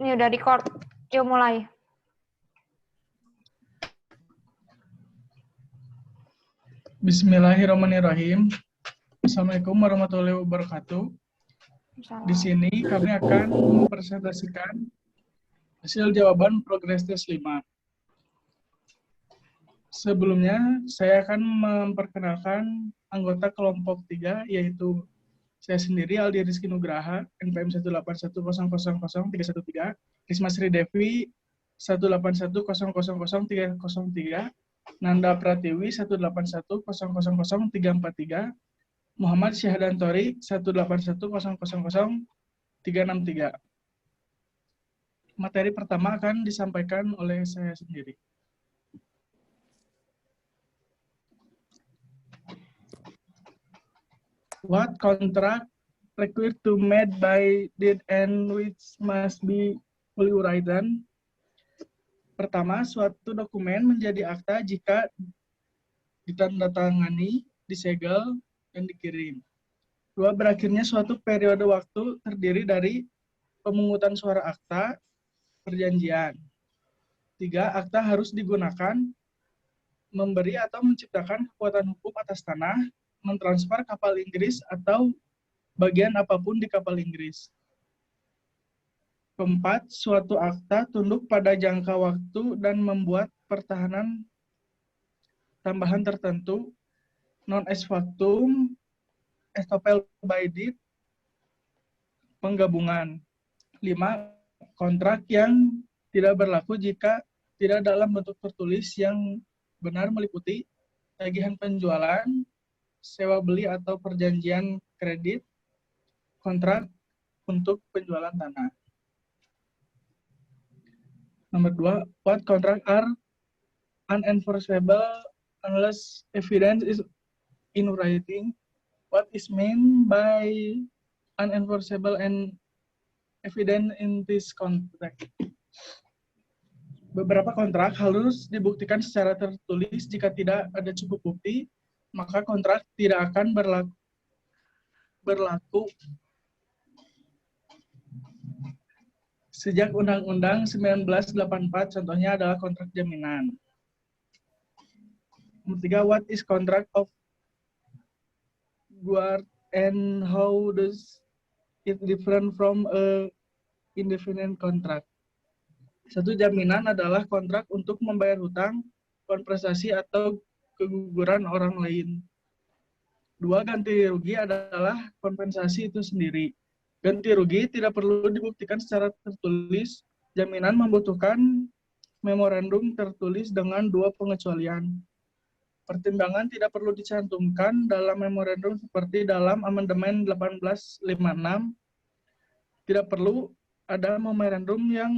Ini udah record. Yuk mulai. Bismillahirrahmanirrahim. Assalamualaikum warahmatullahi wabarakatuh. Di sini kami akan mempresentasikan hasil jawaban progres tes 5. Sebelumnya, saya akan memperkenalkan anggota kelompok 3, yaitu saya sendiri, Aldi Rizky Nugraha, NPM 181000313, Risma Sri Devi, 181000303, Nanda Pratiwi, 181000343, Muhammad Syahdantori, 181000363. Materi pertama akan disampaikan oleh saya sendiri. What contract required to made by deed and which must be fully written? Pertama, suatu dokumen menjadi akta jika ditandatangani, disegel, dan dikirim. Dua, berakhirnya suatu periode waktu terdiri dari pemungutan suara akta, perjanjian. Tiga, akta harus digunakan memberi atau menciptakan kekuatan hukum atas tanah, mentransfer kapal Inggris atau bagian apapun di kapal Inggris. Keempat, suatu akta tunduk pada jangka waktu dan membuat pertahanan tambahan tertentu, non ex factum, estoppel by deed, penggabungan. 5. Kontrak yang tidak berlaku jika tidak dalam bentuk tertulis yang benar meliputi tagihan penjualan, sewa beli atau perjanjian kredit, kontrak untuk penjualan tanah. Nomor 2, what contract are unenforceable unless evidence is in writing? What is meant by unenforceable and evidence in this contract? Beberapa kontrak harus dibuktikan secara tertulis. Jika tidak ada cukup bukti, maka kontrak tidak akan berlaku. Sejak Undang-Undang 1984, contohnya adalah kontrak jaminan. Nomor 3, what is contract of guard and how does it different from a indefinite contract? Satu, jaminan adalah kontrak untuk membayar hutang, kompensasi atau keguguran orang lain. 2, ganti rugi adalah kompensasi itu sendiri. Ganti rugi tidak perlu dibuktikan secara tertulis. Jaminan membutuhkan memorandum tertulis dengan 2 pengecualian. Pertimbangan tidak perlu dicantumkan dalam memorandum seperti dalam Amandemen 1856. Tidak perlu ada memorandum yang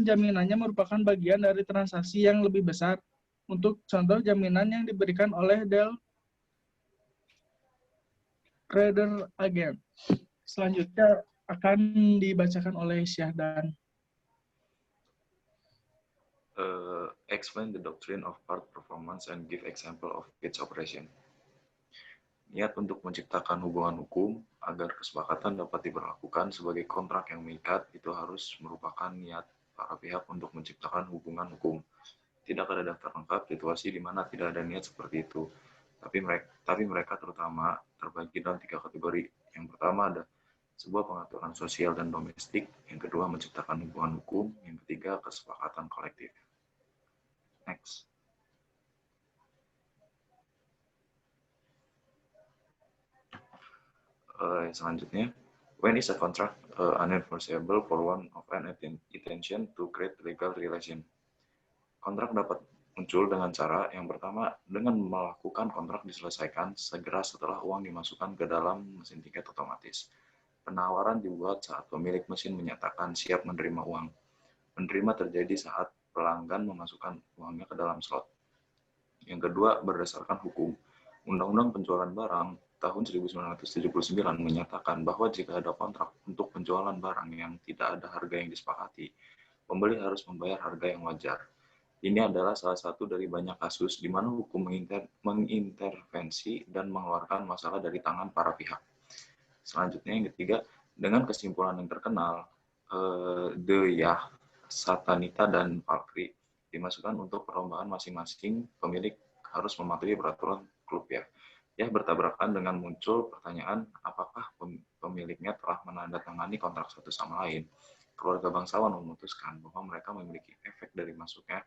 jaminannya merupakan bagian dari transaksi yang lebih besar. Untuk contoh, jaminan yang diberikan oleh Del Trader Agent. Selanjutnya akan dibacakan oleh Syahdan. Explain the doctrine of part performance and give example of its operation. Niat untuk menciptakan hubungan hukum agar kesepakatan dapat diberlakukan sebagai kontrak yang mengikat itu harus merupakan niat para pihak untuk menciptakan hubungan hukum. Tidak ada daftar lengkap situasi di mana tidak ada niat seperti itu. Tapi mereka terutama terbagi dalam 3 kategori. Yang pertama ada sebuah pengaturan sosial dan domestik. Yang kedua menciptakan hubungan hukum. Yang ketiga kesepakatan kolektif. Next. Selanjutnya, when is a contract unenforceable for one of an intention to create legal relation? Kontrak dapat muncul dengan cara yang pertama, dengan melakukan kontrak diselesaikan segera setelah uang dimasukkan ke dalam mesin tiket otomatis. Penawaran dibuat saat pemilik mesin menyatakan siap menerima uang. Menerima terjadi saat pelanggan memasukkan uangnya ke dalam slot. Yang kedua, berdasarkan hukum. Undang-Undang Penjualan Barang tahun 1979 menyatakan bahwa jika ada kontrak untuk penjualan barang yang tidak ada harga yang disepakati, pembeli harus membayar harga yang wajar. Ini adalah salah satu dari banyak kasus di mana hukum mengintervensi dan mengeluarkan masalah dari tangan para pihak. Selanjutnya yang ketiga, dengan kesimpulan yang terkenal, Deyah, Satanita, dan Pakri dimasukkan untuk perlombaan masing-masing. Pemilik harus mematuhi peraturan klub ya. Ya, bertabrakan dengan muncul pertanyaan apakah pemiliknya telah menandatangani kontrak satu sama lain. Keluarga bangsawan memutuskan bahwa mereka memiliki efek dari masuknya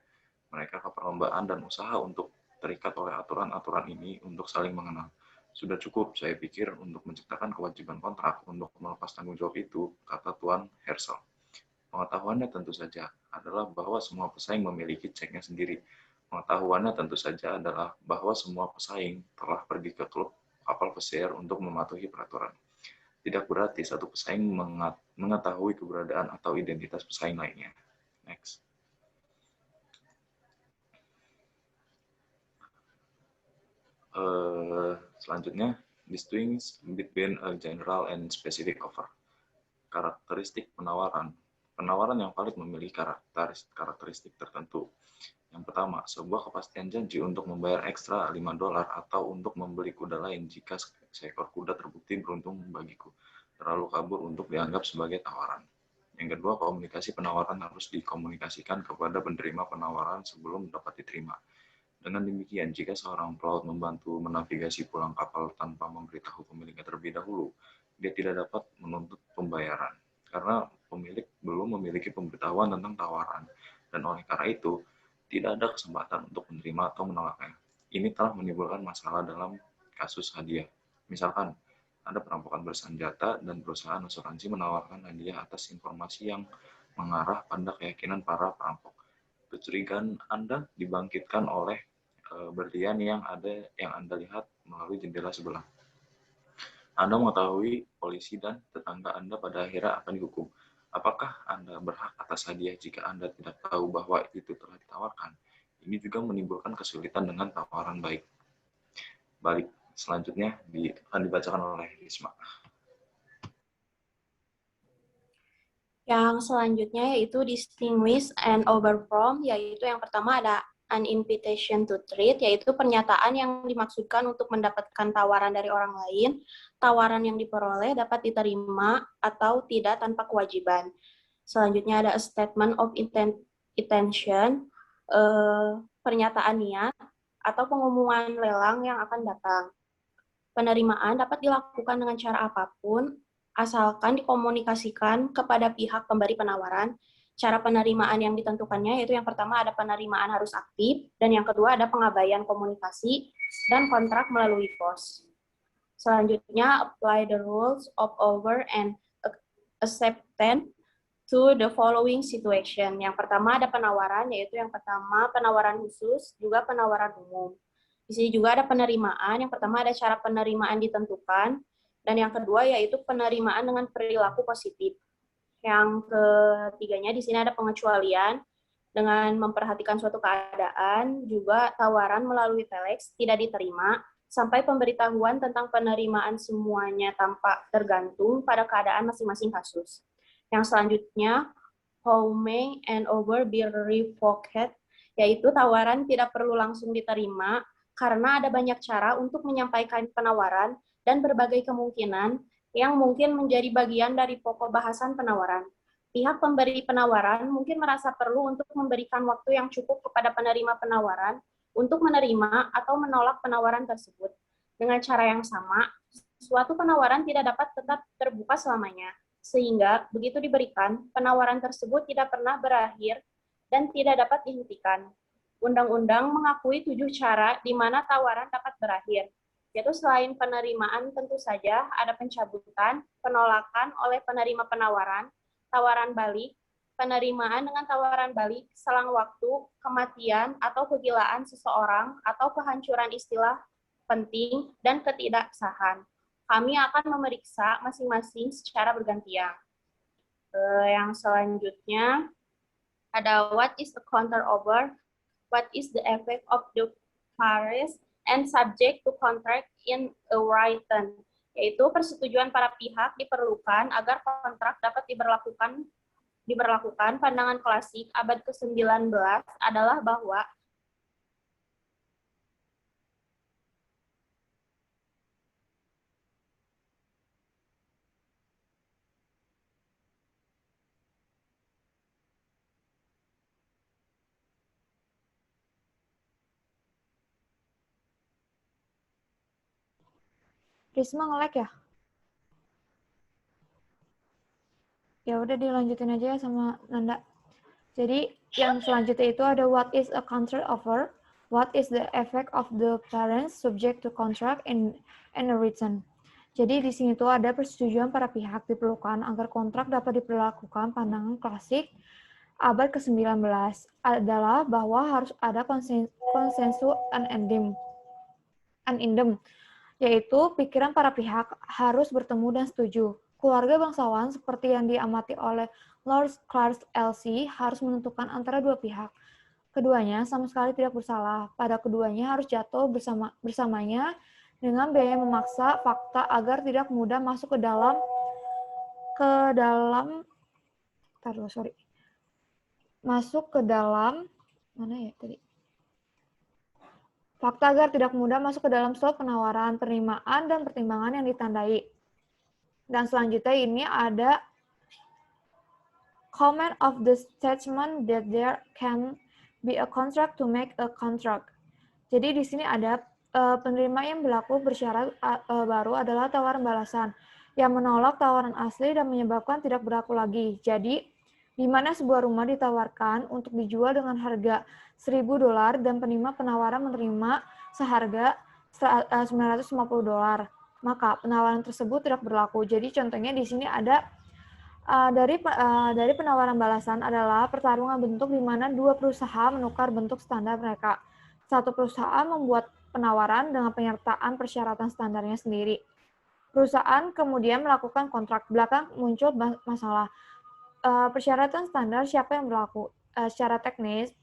mereka ke perlombaan dan usaha untuk terikat oleh aturan-aturan ini untuk saling mengenal. Sudah cukup, saya pikir, untuk menciptakan kewajiban kontrak untuk melepas tanggung jawab itu, kata Tuan Hersel. Pengetahuannya tentu saja adalah bahwa semua pesaing memiliki ceknya sendiri. Pengetahuannya tentu saja adalah bahwa semua pesaing telah pergi ke klub kapal pesiar untuk mematuhi peraturan. Tidak berarti satu pesaing mengetahui keberadaan atau identitas pesaing lainnya. Next. Selanjutnya, distinguish between a general and specific offer. Karakteristik penawaran. Penawaran yang valid memiliki karakteristik tertentu. Yang pertama, sebuah kepastian janji untuk membayar ekstra $5 atau untuk membeli kuda lain jika seekor kuda terbukti beruntung bagiku. Terlalu kabur untuk dianggap sebagai tawaran. Yang kedua, komunikasi penawaran harus dikomunikasikan kepada penerima penawaran sebelum dapat diterima. Dengan demikian, jika seorang pelaut membantu menavigasi pulang kapal tanpa memberitahu pemiliknya terlebih dahulu, dia tidak dapat menuntut pembayaran, karena pemilik belum memiliki pemberitahuan tentang tawaran, dan oleh karena itu, tidak ada kesempatan untuk menerima atau menolaknya. Ini telah menimbulkan masalah dalam kasus hadiah. Misalkan, ada perampokan bersenjata dan perusahaan asuransi menawarkan hadiah atas informasi yang mengarah pada keyakinan para perampok. Kecurigaan Anda dibangkitkan oleh berlian yang Anda lihat melalui jendela sebelah. Anda mengetahui polisi dan tetangga Anda pada akhirnya akan dihukum. Apakah Anda berhak atas hadiah jika Anda tidak tahu bahwa itu telah ditawarkan? Ini juga menimbulkan kesulitan dengan tawaran balik. Selanjutnya akan dibacakan oleh Risma. Yang selanjutnya yaitu distinguish and overfrom, yaitu yang pertama ada an invitation to trade, yaitu pernyataan yang dimaksudkan untuk mendapatkan tawaran dari orang lain. Tawaran yang diperoleh dapat diterima atau tidak tanpa kewajiban. Selanjutnya ada a statement of intention, pernyataan niat atau pengumuman lelang yang akan datang. Penerimaan dapat dilakukan dengan cara apapun, asalkan dikomunikasikan kepada pihak pemberi penawaran. Cara penerimaan yang ditentukannya yaitu yang pertama ada penerimaan harus aktif, dan yang kedua ada pengabaian komunikasi dan kontrak melalui pos. Selanjutnya, apply the rules of over and acceptance to the following situation. Yang pertama ada penawaran, yaitu yang pertama penawaran khusus, juga penawaran umum. Di sini juga ada penerimaan. Yang pertama ada cara penerimaan ditentukan, dan yang kedua yaitu penerimaan dengan perilaku positif. Yang ketiganya di sini ada pengecualian dengan memperhatikan suatu keadaan, juga tawaran melalui telex tidak diterima sampai pemberitahuan tentang penerimaan semuanya tanpa tergantung pada keadaan masing-masing kasus. Yang selanjutnya, how may and over be revoked, yaitu tawaran tidak perlu langsung diterima karena ada banyak cara untuk menyampaikan penawaran dan berbagai kemungkinan yang mungkin menjadi bagian dari pokok bahasan penawaran. Pihak pemberi penawaran mungkin merasa perlu untuk memberikan waktu yang cukup kepada penerima penawaran untuk menerima atau menolak penawaran tersebut. Dengan cara yang sama, suatu penawaran tidak dapat tetap terbuka selamanya, sehingga begitu diberikan, penawaran tersebut tidak pernah berakhir dan tidak dapat dihentikan. Undang-undang mengakui 7 cara di mana tawaran dapat berakhir, yaitu selain penerimaan tentu saja ada pencabutan, penolakan oleh penerima penawaran, tawaran balik, penerimaan dengan tawaran balik, selang waktu, kematian atau kegilaan seseorang, atau kehancuran istilah penting, dan ketidaksahan. Kami akan memeriksa masing-masing secara bergantian. Yang selanjutnya ada what is the counter offer, what is the effect of the parties, and subject to contract in a written, yaitu persetujuan para pihak diperlukan agar kontrak dapat diberlakukan. Pandangan klasik abad ke-19 adalah bahwa Risma nge-lag ya? Ya udah dilanjutin aja ya sama Nanda. Jadi yang selanjutnya itu ada what is a contract offer, what is the effect of the parents subject to contract and a written. Jadi di sini tuh ada persetujuan para pihak diperlukan agar kontrak dapat diperlakukan. Pandangan klasik abad ke-19 adalah bahwa harus ada konsensus unendem, yaitu pikiran para pihak harus bertemu dan setuju. Keluarga bangsawan seperti yang diamati oleh Lord Clark LC harus menentukan antara dua pihak. Keduanya sama sekali tidak bersalah. Pada keduanya harus jatuh bersamanya dengan biaya memaksa fakta agar tidak mudah masuk ke dalam mana ya tadi? Fakta agar tidak mudah masuk ke dalam slot penawaran, penerimaan, dan pertimbangan yang ditandai. Dan selanjutnya ini ada comment of the statement that there can be a contract to make a contract. Jadi di sini ada penerima yang berlaku bersyarat baru adalah tawaran balasan yang menolak tawaran asli dan menyebabkan tidak berlaku lagi. Jadi di mana sebuah rumah ditawarkan untuk dijual dengan harga $1.000 dan penerima penawaran menerima seharga $950, maka penawaran tersebut tidak berlaku. Jadi contohnya di sini ada dari penawaran balasan adalah pertarungan bentuk di mana dua perusahaan menukar bentuk standar mereka. Satu perusahaan membuat penawaran dengan penyertaan persyaratan standarnya sendiri. Perusahaan kemudian melakukan kontrak. Belakang muncul masalah. Persyaratan standar siapa yang berlaku? Secara teknis,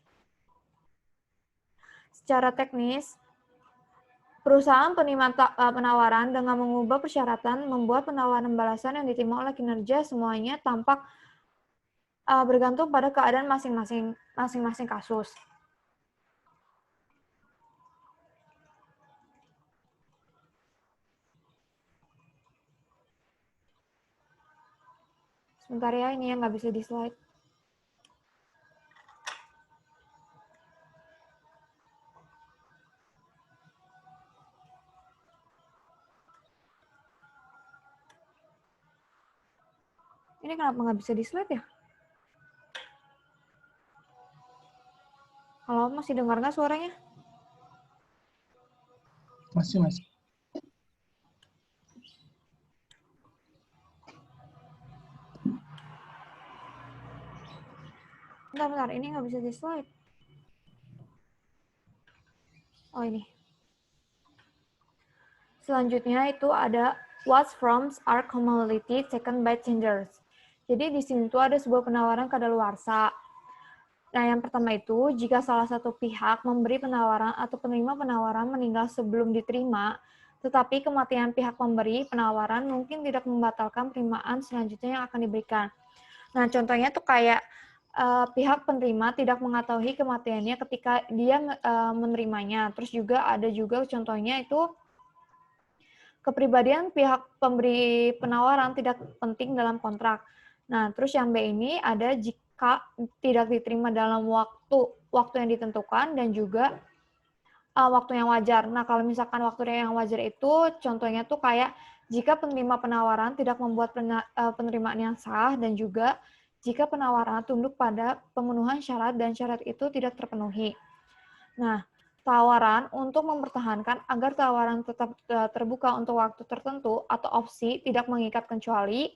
perusahaan penawaran dengan mengubah persyaratan membuat penawaran balasan yang diterima oleh kinerja semuanya tampak bergantung pada keadaan masing-masing kasus. Sebentar ya, ini yang nggak bisa di slide. Ini kenapa nggak bisa di slide ya? Halo, masih dengar nggak suaranya? Masih. Bentar, ini nggak bisa di slide. Oh, ini. Selanjutnya itu ada what forms are commonly taken by tenders. Jadi di sini tuh ada sebuah penawaran kadaluarsa. Nah, yang pertama itu, jika salah satu pihak memberi penawaran atau penerima penawaran meninggal sebelum diterima, tetapi kematian pihak pemberi penawaran mungkin tidak membatalkan penerimaan selanjutnya yang akan diberikan. Nah, contohnya tuh kayak pihak penerima tidak mengetahui kematiannya ketika dia menerimanya. Terus juga ada juga contohnya itu kepribadian pihak pemberi penawaran tidak penting dalam kontrak. Nah, terus yang B ini ada jika tidak diterima dalam waktu yang ditentukan dan juga waktu yang wajar. Nah, kalau misalkan waktu yang wajar itu contohnya tuh kayak jika penerima penawaran tidak membuat penerimaan yang sah dan juga jika penawaran tunduk pada pemenuhan syarat dan syarat itu tidak terpenuhi. Nah, tawaran untuk mempertahankan agar tawaran tetap terbuka untuk waktu tertentu atau opsi tidak mengikat kecuali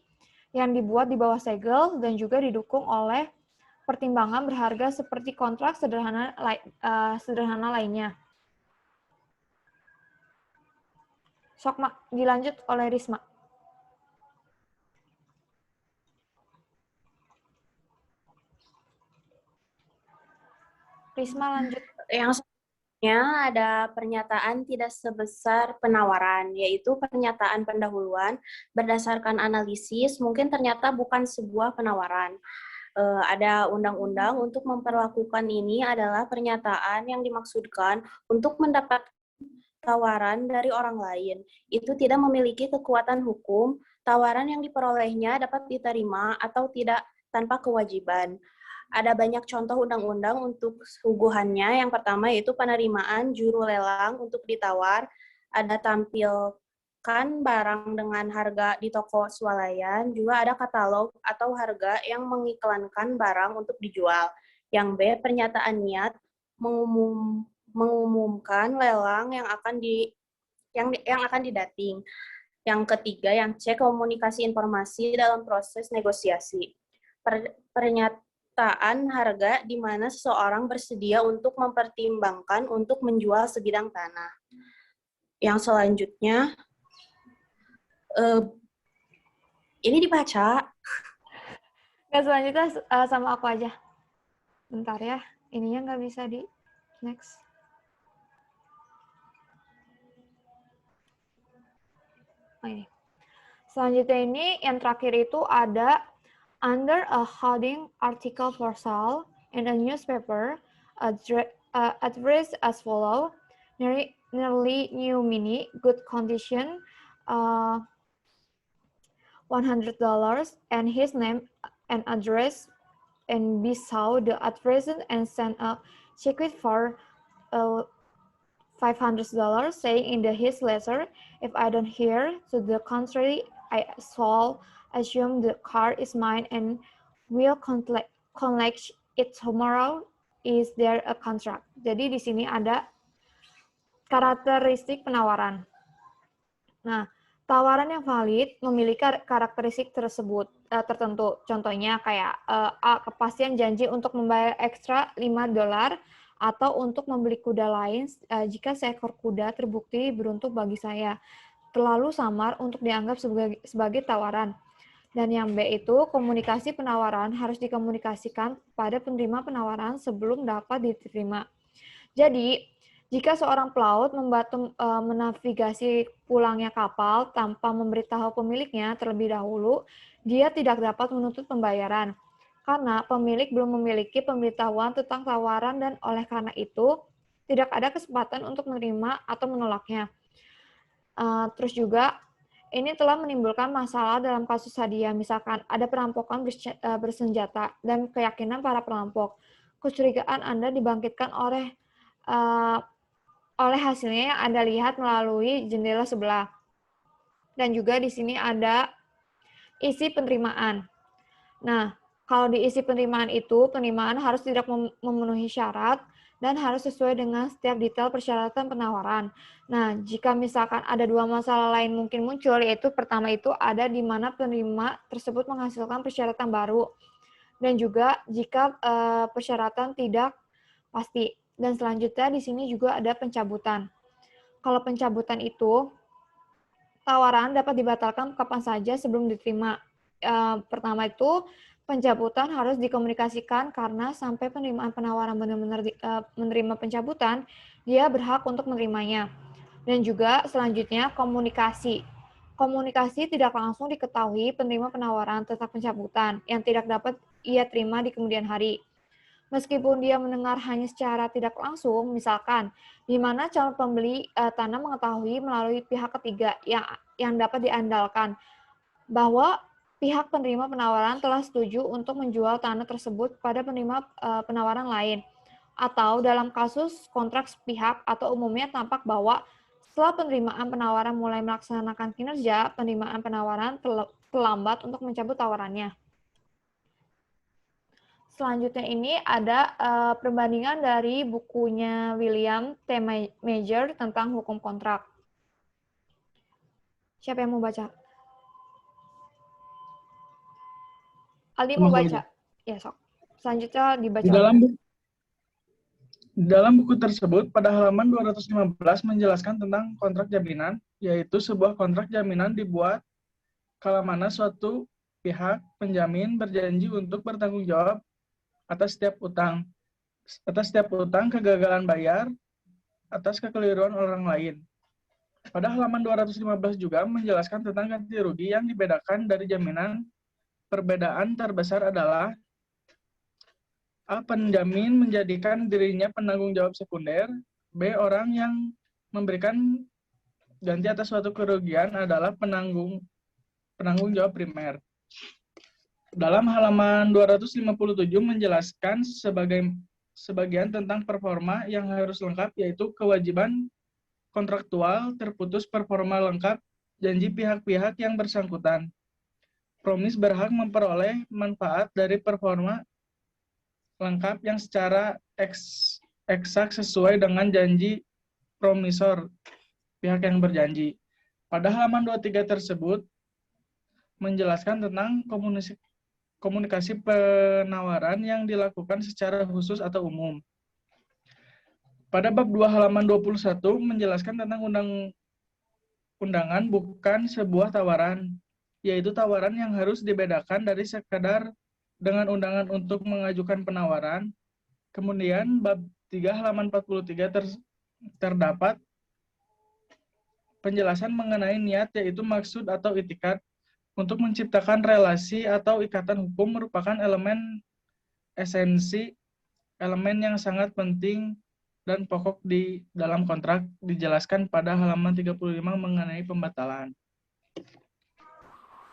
yang dibuat di bawah segel dan juga didukung oleh pertimbangan berharga seperti kontrak sederhana lainnya. Sok, Mak, dilanjut oleh Risma. Risma lanjut. Yang selanjutnya ada pernyataan tidak sebesar penawaran, yaitu pernyataan pendahuluan berdasarkan analisis mungkin ternyata bukan sebuah penawaran. Ada undang-undang untuk memperlakukan ini adalah pernyataan yang dimaksudkan untuk mendapat tawaran dari orang lain. Itu tidak memiliki kekuatan hukum, tawaran yang diperolehnya dapat diterima atau tidak tanpa kewajiban. Ada banyak contoh undang-undang untuk suguhannya. Yang pertama yaitu penerimaan juru lelang untuk ditawar. Ada tampil menjualkan barang dengan harga di toko swalayan, juga ada katalog atau harga yang mengiklankan barang untuk dijual. Yang B, pernyataan niat mengumumkan lelang yang akan didating. Yang ketiga, yang C, komunikasi informasi dalam proses negosiasi. Pernyataan harga di mana seseorang bersedia untuk mempertimbangkan untuk menjual sebidang tanah. Yang selanjutnya, ini dibaca. Nggak, selanjutnya sama aku aja. Bentar ya, ininya nggak bisa di next. Oh, ini. Selanjutnya ini yang terakhir itu ada under a hoarding article for sale in a newspaper, address as follow, nearly new mini, good condition, $100, and his name and address, and we saw the address and sent a check for $500, saying in his letter, if I don't hear to the contrary, I shall assume the car is mine and will collect it tomorrow. Is there a contract? Jadi di sini ada karakteristik penawaran. Nah, tawaran yang valid memiliki karakteristik tersebut tertentu. Contohnya kayak A, kepastian janji untuk membayar ekstra $5 atau untuk membeli kuda lain jika seekor kuda terbukti beruntung bagi saya. Terlalu samar untuk dianggap sebagai tawaran. Dan yang B itu, komunikasi penawaran harus dikomunikasikan pada penerima penawaran sebelum dapat diterima. Jadi, jika seorang pelaut membantu menavigasi pulangnya kapal tanpa memberitahu pemiliknya terlebih dahulu, dia tidak dapat menuntut pembayaran. Karena pemilik belum memiliki pemberitahuan tentang tawaran dan oleh karena itu, tidak ada kesempatan untuk menerima atau menolaknya. Terus juga, ini telah menimbulkan masalah dalam kasus hadiah. Misalkan ada perampokan bersenjata dan keyakinan para perampok. Kecurigaan Anda dibangkitkan oleh hasilnya yang Anda lihat melalui jendela sebelah. Dan juga di sini ada isi penerimaan. Nah, kalau di isi penerimaan itu, penerimaan harus tidak memenuhi syarat dan harus sesuai dengan setiap detail persyaratan penawaran. Nah, jika misalkan ada dua masalah lain mungkin muncul, yaitu pertama itu ada di mana penerima tersebut menghasilkan persyaratan baru. Dan juga jika persyaratan tidak pasti. Dan selanjutnya di sini juga ada pencabutan. Kalau pencabutan itu, tawaran dapat dibatalkan kapan saja sebelum diterima. Pertama itu, pencabutan harus dikomunikasikan karena sampai penerimaan penawaran benar-benar menerima pencabutan, dia berhak untuk menerimanya. Dan juga selanjutnya komunikasi. Komunikasi tidak langsung diketahui penerima penawaran tentang pencabutan yang tidak dapat ia terima di kemudian hari. Meskipun dia mendengar hanya secara tidak langsung, misalkan, di mana calon pembeli tanah mengetahui melalui pihak ketiga yang dapat diandalkan bahwa pihak penerima penawaran telah setuju untuk menjual tanah tersebut pada penerima penawaran lain. Atau dalam kasus kontrak sepihak atau umumnya tampak bahwa setelah penerimaan penawaran mulai melaksanakan kinerja, penerimaan penawaran terlambat untuk mencabut tawarannya. Selanjutnya ini ada perbandingan dari bukunya William T. Major tentang hukum kontrak. Siapa yang mau baca? Aldi mau baca? Ya, sok. Selanjutnya dibaca. Di dalam buku tersebut, pada halaman 215 menjelaskan tentang kontrak jaminan, yaitu sebuah kontrak jaminan dibuat kala mana suatu pihak penjamin berjanji untuk bertanggung jawab atas setiap utang kegagalan bayar, atas kekeliruan orang lain. Pada halaman 215 juga menjelaskan tentang ganti rugi yang dibedakan dari jaminan. Perbedaan terbesar adalah A. Penjamin menjadikan dirinya penanggung jawab sekunder. B. Orang yang memberikan ganti atas suatu kerugian adalah penanggung jawab primer. Dalam halaman 257 menjelaskan sebagian tentang performa yang harus lengkap, yaitu kewajiban kontraktual terputus performa lengkap janji pihak-pihak yang bersangkutan. Promis berhak memperoleh manfaat dari performa lengkap yang secara eksak sesuai dengan janji promisor pihak yang berjanji. Pada halaman 23 tersebut menjelaskan tentang komunikasi penawaran yang dilakukan secara khusus atau umum. Pada bab 2 halaman 21 menjelaskan tentang undangan bukan sebuah tawaran, yaitu tawaran yang harus dibedakan dari sekadar dengan undangan untuk mengajukan penawaran. Kemudian bab 3 halaman 43 terdapat penjelasan mengenai niat, yaitu maksud atau itikat. Untuk menciptakan relasi atau ikatan hukum merupakan elemen esensi, elemen yang sangat penting dan pokok di dalam kontrak, dijelaskan pada halaman 35 mengenai pembatalan.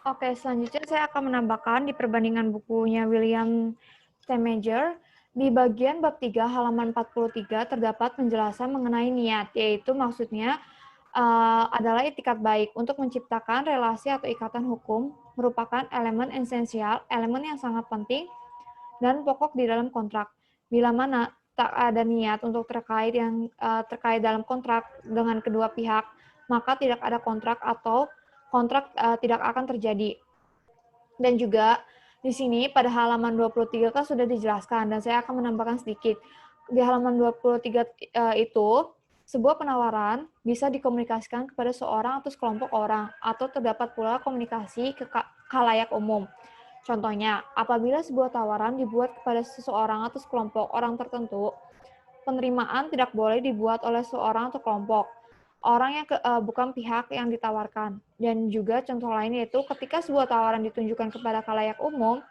Oke, selanjutnya saya akan menambahkan di perbandingan bukunya William Stamager, di bagian bab 3 halaman 43 terdapat penjelasan mengenai niat, yaitu maksudnya adalah itikat baik. Untuk menciptakan relasi atau ikatan hukum merupakan elemen esensial, elemen yang sangat penting dan pokok di dalam kontrak. Bila mana tak ada niat untuk terkait dalam kontrak dengan kedua pihak, maka tidak ada kontrak atau kontrak tidak akan terjadi. Dan juga di sini pada halaman 23 kan sudah dijelaskan, dan saya akan menambahkan sedikit. Di halaman 23 itu, sebuah penawaran bisa dikomunikasikan kepada seorang atau sekelompok orang, atau terdapat pula komunikasi ke khalayak umum. Contohnya, apabila sebuah tawaran dibuat kepada seseorang atau sekelompok orang tertentu, penerimaan tidak boleh dibuat oleh seorang atau kelompok orang yang bukan pihak yang ditawarkan. Dan juga contoh lain yaitu ketika sebuah tawaran ditunjukkan kepada khalayak umum,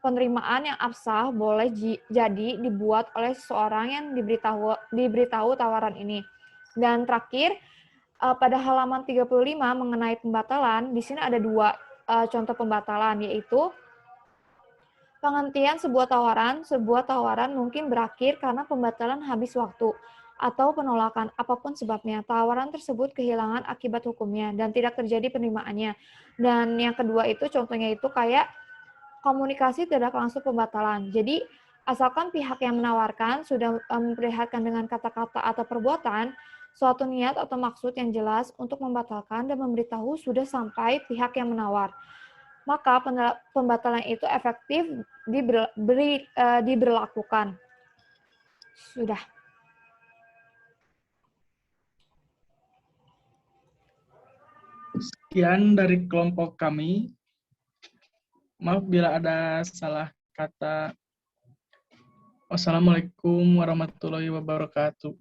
penerimaan yang absah boleh jadi dibuat oleh seseorang yang diberitahu tawaran ini. Dan terakhir, pada halaman 35 mengenai pembatalan, di sini ada dua contoh pembatalan, yaitu penghentian sebuah tawaran mungkin berakhir karena pembatalan habis waktu, atau penolakan, apapun sebabnya. Tawaran tersebut kehilangan akibat hukumnya dan tidak terjadi penerimaannya. Dan yang kedua itu contohnya itu kayak komunikasi tidak langsung pembatalan. Jadi, asalkan pihak yang menawarkan sudah memperlihatkan dengan kata-kata atau perbuatan suatu niat atau maksud yang jelas untuk membatalkan dan memberitahu sudah sampai pihak yang menawar, maka pembatalan itu efektif diberlakukan. Sudah. Sekian dari kelompok kami. Maaf bila ada salah kata. Wassalamualaikum warahmatullahi wabarakatuh.